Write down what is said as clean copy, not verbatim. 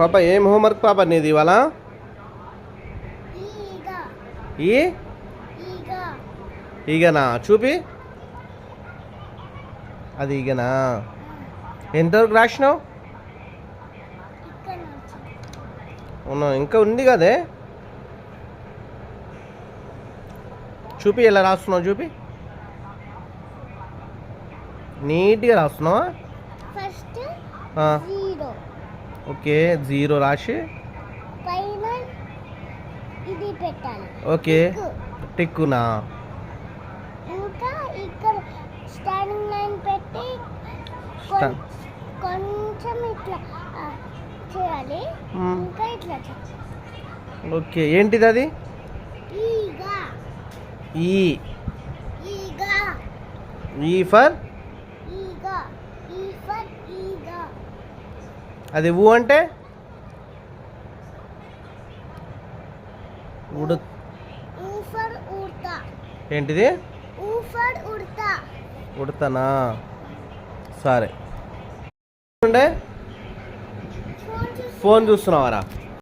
పాప ఏం హోంవర్క్ పాప నీది ఇవాళ? ఈ ఈగనా చూపి, అది ఈగనా? ఎంతవరకు రాసినావు? అవునా, ఇంకా ఉంది కదే. చూపి ఎలా రాస్తున్నావు చూపి, నీట్గా రాస్తున్నావా? ఓకే, 0 రాసి పైన ఇది పెట్టాలి. ఓకే, టిక్కునా? ఇంకా ఇక్కడ స్టాండింగ్ లైన్ పెట్టి కొంచెం ఇట్లా చేయాలి. ఇంకా ఇట్లా చేయాలి. ఓకే, ఏంటిది అది? ఈగ. ఈ ఈగ. ఈ ఫర్ ఈగ. ఈ ఫర్ ఈగ. అది ఊ అంటే ఉడు. ఊ ఫర్ ఉడతా. ఏంటిది? ఊ ఫర్ ఉడతా. ఉడతానా? సరే. ఫోన్ చూస్తున్నావారా?